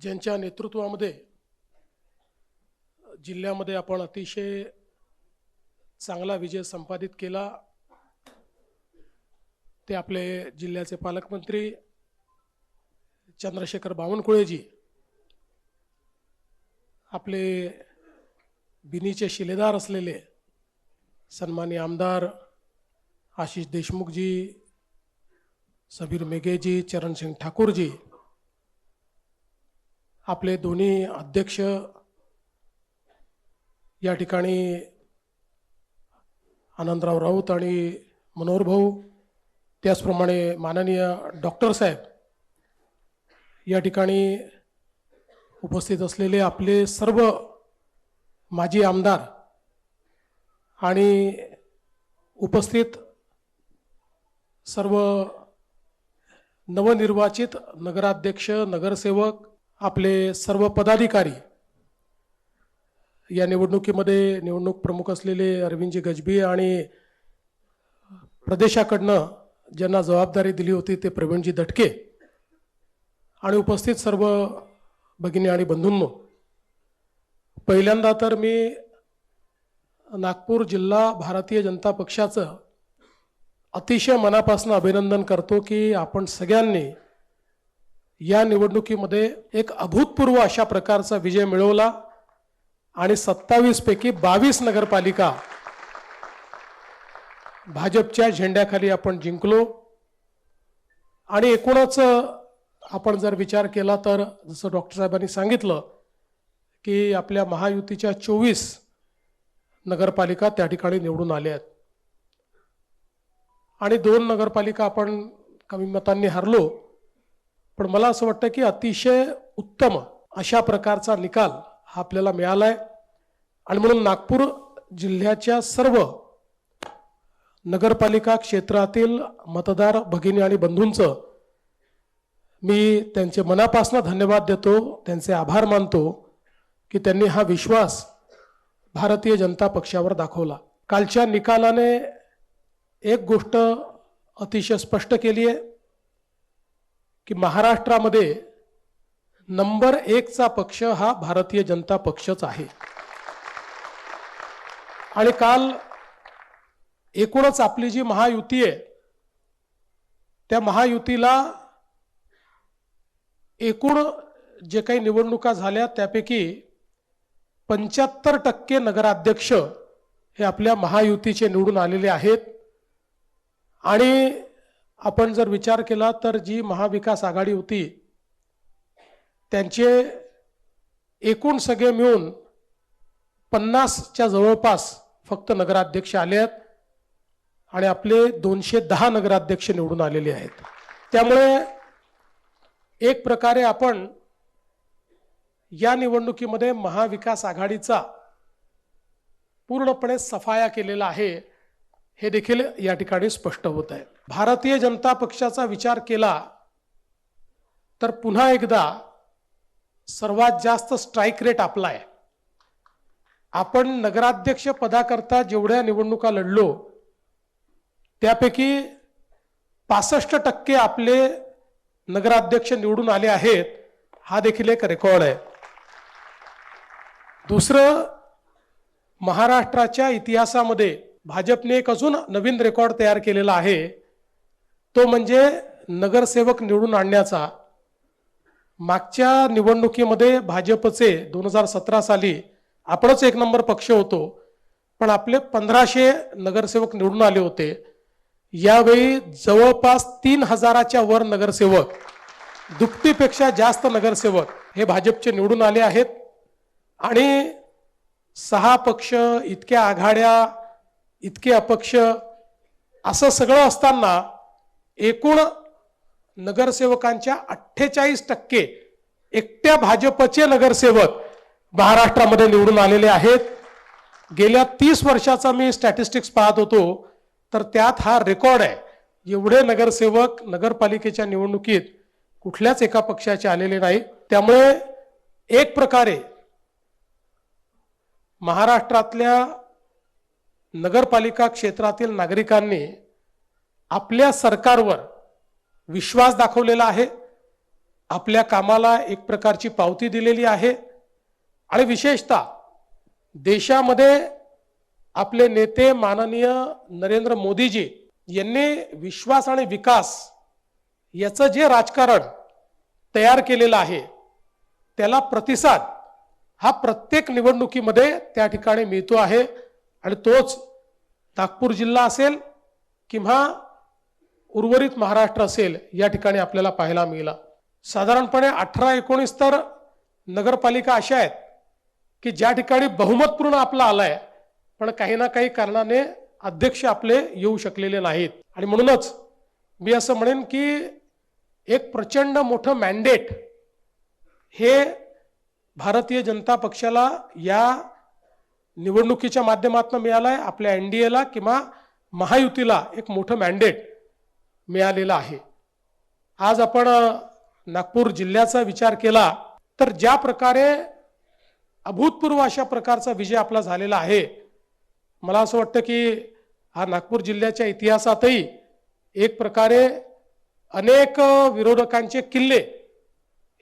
ज्यांच्या नेतृत्वामध्ये जिल्ह्यामध्ये आपण अतिशय चांगला विजय संपादित केला ते आपले जिल्ह्याचे पालकमंत्री चंद्रशेखर बावनकुळेजी, आपले बिनीचे शिलेदार असलेले सन्माननीय आमदार आशीष देशमुखजी, सबीर मेघेजी, चरणसिंग ठाकूरजी, आपले दोन्ही अध्यक्ष या ठिकाणी आनंदराव राऊत आणि मनोहर भाऊ, त्याचप्रमाणे माननीय डॉक्टर साहेब, या ठिकाणी उपस्थित असलेले आपले सर्व माजी आमदार आणि उपस्थित सर्व नवनिर्वाचित नगराध्यक्ष, नगरसेवक, आपले सर्व पदाधिकारी, या निवडणुकीमध्ये निवडणूक प्रमुख असलेले अरविंदजी गजबी आणि प्रदेशाकडनं ज्यांना जबाबदारी दिली होती ते प्रवीणजी दटके आणि उपस्थित सर्व भगिनी आणि बंधूंनो, पहिल्यांदा तर मी नागपूर जिल्हा भारतीय जनता पक्षाचं अतिशय मनापासून अभिनंदन करतो की आपण सगळ्यांनी या निवडणुकीमध्ये एक अभूतपूर्व अशा प्रकारचा विजय मिळवला आणि 27 पैकी 22 नगरपालिका भाजपच्या झेंड्याखाली आपण जिंकलो. आणि एकूणच आपण जर विचार केला तर जसं डॉक्टर साहेबांनी सांगितलं की आपल्या महायुतीच्या 24 नगरपालिका त्या ठिकाणी निवडून आल्या आहेत आणि 2 नगरपालिका आपण कमी मतांनी हरलो. पण मला असं वाटतं की अतिशय उत्तम अशा प्रकारचा निकाल हा आपल्याला मिळाला आहे आणि म्हणून नागपूर जिल्ह्याच्या सर्व नगरपालिका क्षेत्रातील मतदार भगिनी आणि बंधूंचं मी त्यांचे मनापासून धन्यवाद देतो, त्यांचे आभार मानतो की त्यांनी हा विश्वास भारतीय जनता पक्षावर दाखवला. कालच्या निकालाने एक गोष्ट अतिशय स्पष्ट केली आहे की महाराष्ट्रामध्ये नंबर 1 चा पक्ष हा भारतीय जनता पक्षच आहे. आणि काल एकूणच आपली जी महायुती आहे त्या महायुतीला एकूण जे काही निवडणुका झाल्या त्यापैकी 75% नगराध्यक्ष हे आपल्या महायुतीचे निवडून आलेले आहेत. आणि आपण जर विचार केला तर जी महाविकास आघाडी होती त्यांचे एकूण सगळे मिळून 50च्या जवळपास फक्त नगराध्यक्ष आले आहेत आणि आपले 210 नगराध्यक्ष निवडून आलेले आहेत. त्यामुळे एक प्रकारे आपण या निवडणुकीमध्ये महाविकास आघाडीचा पूर्णपणे सफाया केलेला आहे हे देखील या ठिकाणी स्पष्ट होत आहे. भारतीय जनता पक्षाचा विचार केला तर पुन्हा एकदा सर्वात जास्त स्ट्राईक रेट आपला आहे. आपण नगराध्यक्ष पदाकरता जेवढ्या निवडणुका लढलो त्यापैकी 65% आपले नगराध्यक्ष निवडून आले आहेत. हा देखील एक रेकॉर्ड आहे. दुसरं, महाराष्ट्राच्या इतिहासामध्ये भाजपने एक अजून नवीन रेकॉर्ड तयार केलेला आहे, तो म्हणजे नगरसेवक निवडून आणण्याचा. मागच्या निवडणुकीमध्ये भाजपचे 2017 साली आपणच 1 नंबर पक्ष होतो पण आपले 1500 नगरसेवक निवडून आले होते. यावेळी जवळपास 3000च्या वर नगरसेवक, दुपटीपेक्षा जास्त नगरसेवक हे भाजपचे निवडून आले आहेत. आणि 6 पक्ष, इतक्या आघाड्या, इतके अपक्ष असं सगळं असताना एकूण नगरसेवकांच्या 48% एकट्या भाजपचे नगरसेवक महाराष्ट्रामध्ये निवडून आलेले आहेत. गेल्या 30 वर्षाचा मी स्टॅटिस्टिक्स पाहत होतो तर त्यात हा रेकॉर्ड आहे. एवढे नगरसेवक नगरपालिकेच्या निवडणुकीत कुठल्याच एका पक्षाचे आलेले नाही. त्यामुळे एक प्रकारे महाराष्ट्रातल्या नगरपालिका क्षेत्रातील नागरिकांनी आपल्या सरकारवर विश्वास दाखवलेला आहे आपल्या कामाला एक प्रकारची पावती दिलेली आहे आणि विशेषतः देशामध्ये आपले नेते माननीय नरेंद्र मोदीजी यांनी विश्वास आणि विकास याचं जे राजकारण तयार केलेलं आहे त्याला प्रतिसाद हा प्रत्येक निवडणुकीमध्ये त्या ठिकाणी मिळतो आहे आणि तोच नागपूर जिल्हा असेल किंवा उर्वरित महाराष्ट्र असेल या ठिकाणी आपल्याला पाहायला मिळाला। साधारणपणे 18-19 तर नगरपालिका अशा आहेत की ज्या ठिकाणी बहुमतपूर्ण आपला आलाय पण काही ना काही कारणाने अध्यक्ष आपले येऊ शकलेले नाहीत आणि म्हणूनच मी असं म्हणेन की एक प्रचंड मोठं मॅन्डेट हे भारतीय जनता पक्षाला या निवडणुकीच्या माध्यमातून मिळालंय। आपल्या एनडीएला किंवा महायुतीला एक मोठं मॅन्डेट मिळालेलं आहे। आज आपण नागपूर जिल्ह्याचा विचार केला तर ज्या प्रकारे अभूतपूर्व अशा प्रकारचा विजय आपला झालेला आहे, मला असं वाटतं की हा नागपूर जिल्ह्याच्या इतिहासातही एक प्रकारे अनेक विरोधकांचे किल्ले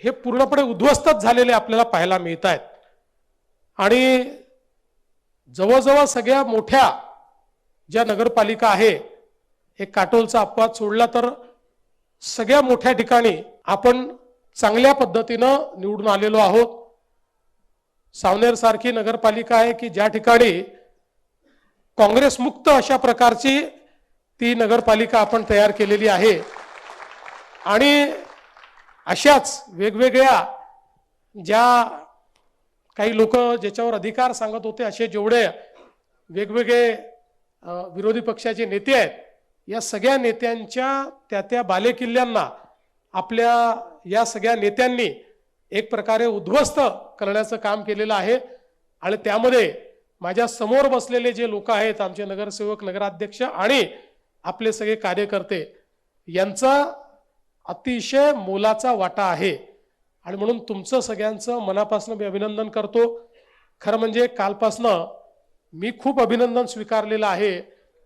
हे पूर्णपणे उद्ध्वस्तच झालेले आपल्याला पाहायला मिळत आहेत आणि जवळजवळ सगळ्या मोठ्या ज्या नगरपालिका आहे, एक काटोलचा अपवाद सोडला तर सगळ्या मोठ्या ठिकाणी आपण चांगल्या पद्धतीनं निवडून आलेलो आहोत। सावनेर सारखी नगरपालिका आहे की ज्या ठिकाणी काँग्रेस मुक्त अशा प्रकारची ती नगरपालिका आपण तयार केलेली आहे आणि अशाच वेगवेगळ्या ज्या काही लोक ज्याच्यावर अधिकार सांगत होते असे जेवढे वेगवेगळे विरोधी पक्षाचे नेते आहेत, या सगळ्या नेत्यांच्या त्या बालेकिल्ल्यांना आपल्या या सगळ्या नेत्यांनी एक प्रकारे उद्ध्वस्त करण्याचं काम केलेलं आहे आणि त्यामध्ये माझ्या समोर बसलेले जे लोक आहेत, आमचे नगरसेवक, नगराध्यक्ष आणि आपले सगळे कार्यकर्ते यांचा अतिशय मोलाचा वाटा आहे आणि म्हणून तुमचं सगळ्यांचं मनापासून मी अभिनंदन करतो। खरं म्हणजे कालपासनं मी खूप अभिनंदन स्वीकारलेलं आहे,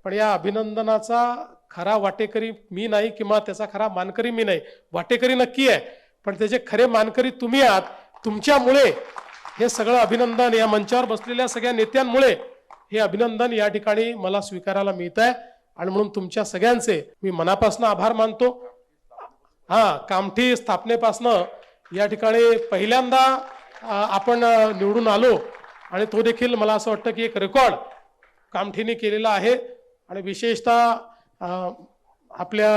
पण या अभिनंदनाचा खरा वाटेकरी मी नाही किंवा त्याचा खरा मानकरी मी नाही। वाटेकरी नक्की आहे पण त्याचे खरे मानकरी तुम्ही आहात। तुमच्यामुळे हे सगळं अभिनंदन, या मंचावर बसलेल्या सगळ्या नेत्यांमुळे हे अभिनंदन या ठिकाणी मला स्वीकारायला मिळत आहे आणि म्हणून तुमच्या सगळ्यांचे मी मनापासून आभार मानतो। कामठी स्थापनेपासनं या ठिकाणी पहिल्यांदा आपण निवडून आलो आणि तो देखील मला असं वाटतं की एक रेकॉर्ड कामठीने केलेला आहे आणि विशेषतः आपल्या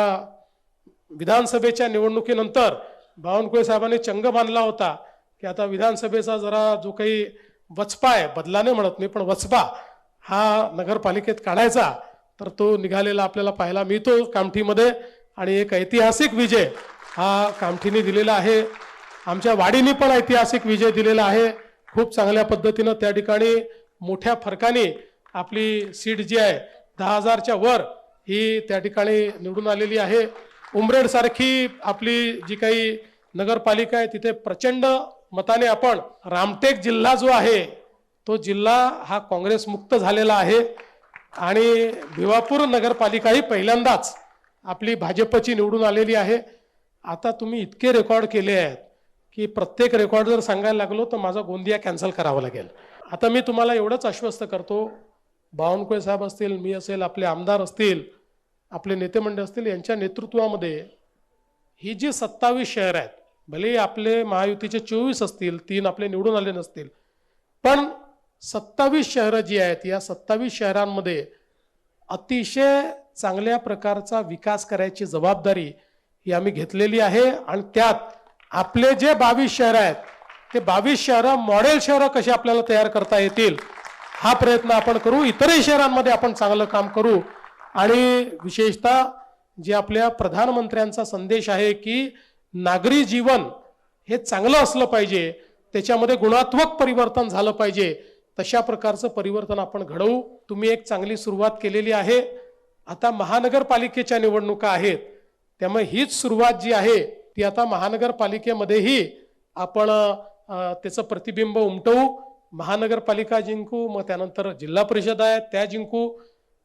विधानसभेच्या निवडणुकीनंतर बावनकुळे साहेबांनी चंग बांधला होता की आता विधानसभेचा जरा जो काही वचपा आहे, बदलाने म्हणत नाही पण वचपा हा नगरपालिकेत काढायचा, तर तो निघालेला आपल्याला पाहायला मिळतो कामठीमध्ये आणि एक ऐतिहासिक विजय हा कामठीने दिलेला आहे। आमच्या वाडीने पण ऐतिहासिक विजय दिलेला आहे। खूप चांगल्या पद्धतीनं त्या ठिकाणी मोठ्या फरकाने आपली सीट जी आहे 10,000च्या वर ही त्या ठिकाणी निवडून आलेली आहे। उमरेड सारखी आपली जी काही नगरपालिका आहे तिथे प्रचंड मताने आपण, रामटेक जिल्हा जो आहे तो जिल्हा हा काँग्रेस मुक्त झालेला आहे आणि भिवापूर नगरपालिका ही पहिल्यांदाच आपली भाजपची निवडून आलेली आहे। आता तुम्ही इतके रेकॉर्ड केले आहेत की प्रत्येक रेकॉर्ड जर सांगायला लागलो तर माझा गोंदिया कॅन्सल करावा लागेल। आता मी तुम्हाला एवढंच आश्वस्त करतो, बावनकुळे साहेब असतील, मी असेल, आपले आमदार असतील, आपले नेते मंडळ असतील, यांच्या नेतृत्वामध्ये ही जी 27 शहर आहेत, भले आपले महायुतीचे 24 असतील, 3 आपले निवडून आले नसतील, पण 27 शहरं जी आहेत या 27 शहरांमध्ये अतिशय चांगल्या प्रकारचा विकास करायची जबाबदारी ही आम्ही घेतलेली आहे आणि त्यात आपले जे 22 शहर आहेत ते 22 शहरं मॉडेल शहरं कशी आपल्याला तयार करता येतील हा प्रयत्न आपण करू। इतरही शहरांमध्ये आपण चांगलं काम करू आणि विशेषतः जे आपल्या प्रधानमंत्र्यांचा संदेश आहे की नागरी जीवन हे चांगलं असलं पाहिजे, त्याच्यामध्ये गुणात्मक परिवर्तन झालं पाहिजे, तशा प्रकारचं परिवर्तन आपण घडवू। तुम्ही एक चांगली सुरुवात केलेली आहे। आता महानगरपालिकेच्या निवडणुका आहेत, त्यामुळे हीच सुरुवात जी आहे ती आता महानगरपालिकेमध्येही आपण त्याचं प्रतिबिंब उमटवू। महानगरपालिका जिंकू, मग त्यानंतर जिल्हा परिषद आहे त्या जिंकू।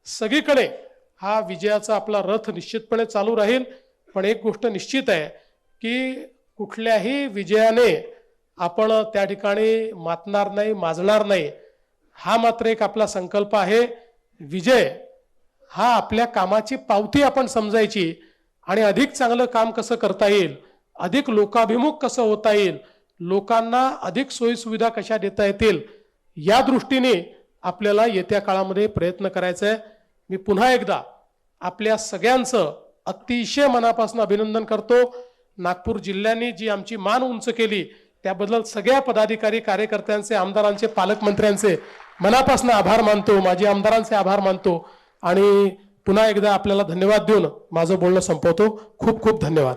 सगळीकडे हा विजयाचा आपला रथ निश्चितपणे चालू राहील। पण एक गोष्ट निश्चित आहे की कुठल्याही विजयाने आपण त्या ठिकाणी मातणार नाही, माजणार नाही, हा मात्र एक आपला संकल्प आहे. विजय हा आपल्या कामाची पावती आपण समजायची आणि अधिक चांगलं काम कसं करता येईल, अधिक लोकाभिमुख कसं होता येईल, लोकांना अधिक सोयीसुविधा कशा देता येतील, या दृष्टीने आपल्याला येत्या काळामध्ये प्रयत्न करायचा आहे. मी पुन्हा एकदा आपल्या सगळ्यांचं अतिशय मनापासून अभिनंदन करतो. नागपूर जिल्ह्याने जी आमची मान उंच केली त्याबद्दल सगळ्या पदाधिकारी, कार्यकर्त्यांचे, आमदारांचे, पालकमंत्र्यांचे मनापासून आभार मानतो, माजी आमदारांचे आभार मानतो आणि पुन्हा एकदा आपल्याला धन्यवाद देऊन माझं बोलणं संपवतो. खूप खूप धन्यवाद.